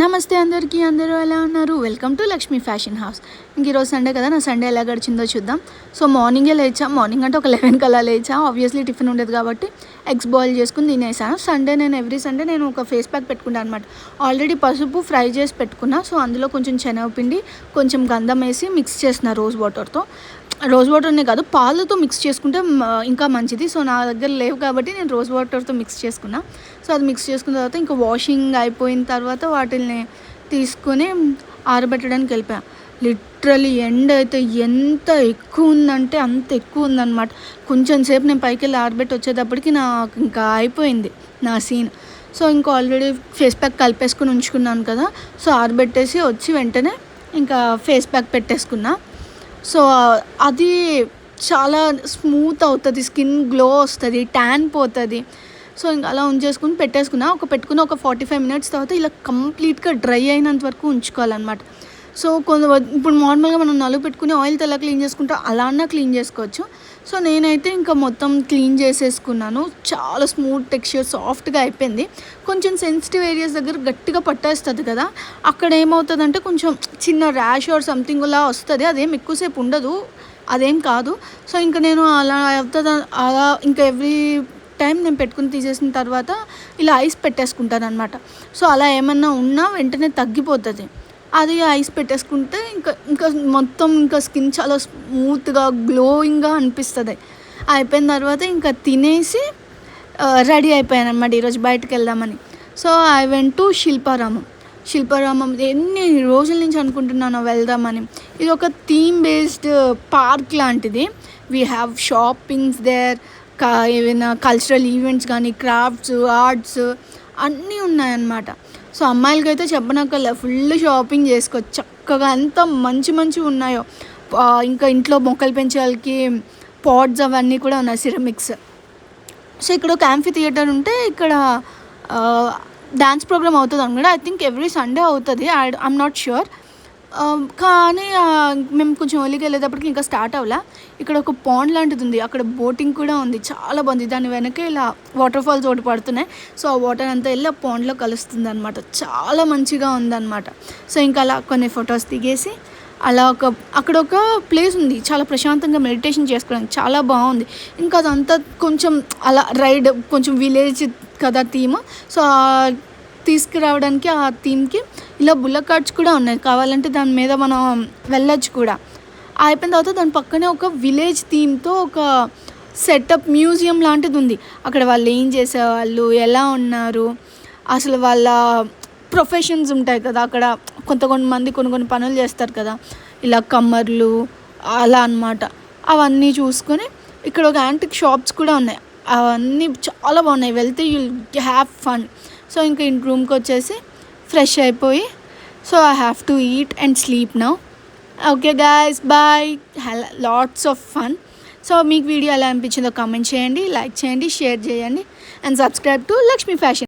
నమస్తే అందరికీ, అందరూ ఎలా ఉన్నారు? Welcome to Lakshmi fashion house. ఇంక ఈరోజు సండే కదా, నా సండే ఎలా గడిచిందో చూద్దాం. సో మార్నింగే లేచా, మార్నింగ్ అంటే ఒక 11 కల్లా లేచా. ఆబ్వియస్లీ టిఫిన్ ఉండేది కాబట్టి ఎగ్స్ బాయిల్ చేసుకుని తినేసాను. సండే నేను ఎవ్రీ సండే నేను ఒక ఫేస్ ప్యాక్ పెట్టుకుంటాను అనమాట. ఆల్రెడీ పసుపు ఫ్రై చేసి పెట్టుకున్నా. సో అందులో కొంచెం శనగపిండి, కొంచెం గంధం వేసి మిక్స్ చేసిన రోజ్ వాటర్నే కాదు, పాలతో మిక్స్ చేసుకుంటే ఇంకా మంచిది. సో నా దగ్గర లేవు కాబట్టి నేను రోజ్ వాటర్తో మిక్స్ చేసుకున్నా. సో అది మిక్స్ చేసుకున్న తర్వాత ఇంకా వాషింగ్ అయిపోయిన తర్వాత వాటిని తీసుకొని ఆరబెట్టడానికి వెళ్ళిపోయాను. లిటరలీ ఎండ అయితే ఎంత ఎక్కువ ఉందంటే అంత ఎక్కువ ఉందన్నమాట. కొంచెం సేపు నేను పైకి వెళ్ళి ఆరబెట్టి వచ్చేటప్పటికి నాకు ఇంకా అయిపోయింది నా సీన్. సో ఇంకా ఆల్రెడీ ఫేస్ ప్యాక్ కలిపేసుకుని ఉంచుకున్నాను కదా, సో ఆరబెట్టేసి వచ్చి వెంటనే ఇంకా ఫేస్ ప్యాక్ పెట్టేసుకున్నా. సో అది చాలా స్మూత్ అవుతుంది, స్కిన్ గ్లో వస్తుంది, ట్యాన్ పోతుంది. సో ఇంకా అలా ఉంచేసుకుని పెట్టుకున్న ఒక 45 మినిట్స్ తర్వాత ఇలా కంప్లీట్గా డ్రై అయినంత వరకు ఉంచుకోవాలన్నమాట. సో ఇప్పుడు నార్మల్గా మనం నలుగు పెట్టుకుని ఆయిల్తో ఎలా క్లీన్ చేసుకుంటాం అలా అన్నా క్లీన్ చేసుకోవచ్చు. సో నేనైతే ఇంకా మొత్తం క్లీన్ చేసేసుకున్నాను. చాలా స్మూత్ టెక్స్చర్, సాఫ్ట్గా అయిపోయింది. కొంచెం సెన్సిటివ్ ఏరియాస్ దగ్గర గట్టిగా పట్టేస్తుంది కదా, అక్కడ ఏమవుతుందంటే కొంచెం చిన్న ర్యాష్ ఆర్ సంథింగ్ అలా వస్తుంది. అదేం ఎక్కువసేపు ఉండదు, అదేం కాదు. సో ఇంకా నేను అలా అవుతుంది అలా ఇంకా ఎవ్రీ టైం నేను పెట్టుకుని తీసేసిన తర్వాత ఇలా ఐస్ పెట్టేసుకుంటాను అనమాట. సో అలా ఏమన్నా ఉన్నా వెంటనే తగ్గిపోతుంది. అది ఐస్ పెట్టేసుకుంటే ఇంకా మొత్తం ఇంకా స్కిన్ చాలా స్మూత్గా గ్లోయింగ్గా అనిపిస్తుంది. అయిపోయిన తర్వాత ఇంకా తినేసి రెడీ అయిపోయాను అనమాట ఈరోజు బయటకు వెళ్దామని. So I went to Shilparamam ఎన్ని రోజుల నుంచి అనుకుంటున్నాను వెళ్దామని. ఇది ఒక థీమ్ బేస్డ్ పార్క్ లాంటిది. వీ హ్యావ్ షాపింగ్స్ దేర్, ఏమైనా కల్చరల్ ఈవెంట్స్ కానీ, క్రాఫ్ట్స్, ఆర్ట్స్ అన్నీ ఉన్నాయన్నమాట. సో అమ్మాయిలకి అయితే చెప్పనక్కర్లే, ఫుల్ షాపింగ్ చేసుకోవచ్చు చక్కగా. ఎంత మంచి ఉన్నాయో. ఇంకా ఇంట్లో మొక్కలు పెంచే వాళ్ళకి పాట్స్ అవన్నీ కూడా ఉన్నాయి, సిరమిక్స్. సో ఇక్కడ ఒక యాంఫీ థియేటర్ ఉంటే ఇక్కడ డ్యాన్స్ ప్రోగ్రామ్ అవుతుంది అనుకుంటా. ఐ థింక్ ఎవ్రీ సండే అవుతుంది, ఐఎమ్ నాట్ ష్యూర్. కానీ మేము కొంచెం ఎర్లీగా వెళ్ళేటప్పటికి ఇంకా స్టార్ట్ అవ్వలే. ఇక్కడ ఒక పాండ్ లాంటిది ఉంది, అక్కడ బోటింగ్ కూడా ఉంది, చాలా బాగుంది. దాని వెనకే ఇలా వాటర్ ఫాల్స్ ఒకటి పడుతున్నాయి. సో ఆ వాటర్ అంతా వెళ్ళి ఆ పాండ్లో కలుస్తుంది అనమాట. చాలా మంచిగా ఉందన్నమాట. సో ఇంకా అలా కొన్ని ఫొటోస్ దిగేసి అలా అక్కడ ఒక ప్లేస్ ఉంది, చాలా ప్రశాంతంగా మెడిటేషన్ చేసుకోవడానికి చాలా బాగుంది. ఇంకా అదంతా కొంచెం అలా రైడ్, కొంచెం విలేజ్ కదా థీమ్. సో తీసుకురావడానికి ఆ థీమ్కి ఇలా బుల్లక్ కార్ట్స్ కూడా ఉన్నాయి, కావాలంటే దాని మీద మనం వెళ్ళొచ్చు కూడా. అయిపోయిన తర్వాత దాని పక్కనే ఒక విలేజ్ థీమ్తో ఒక సెటప్ మ్యూజియం లాంటిది ఉంది. అక్కడ వాళ్ళు ఏం చేసేవాళ్ళు, ఎలా ఉన్నారు, అసలు వాళ్ళ ప్రొఫెషన్స్ ఉంటాయి కదా, అక్కడ కొంతమంది కొన్ని పనులు చేస్తారు కదా, ఇలా కమ్మర్లు అలా అన్నమాట. అవన్నీ చూసుకొని ఇక్కడ ఒక యాంటిక్ షాప్స్ కూడా ఉన్నాయి, అవన్నీ చాలా బాగున్నాయి. వెళ్తే యుల్ హ్యావ్ ఫన్. సో ఇంకా రూమ్కి వచ్చేసి ఫ్రెష్ అయిపోయి, so I have to eat and sleep now. Okay guys, bye. Lots of fun. So మీకు వీడియో ఎలా అనిపించిందో కామెంట్ చేయండి, లైక్ చేయండి, షేర్ చేయండి and subscribe to Lakshmi fashion.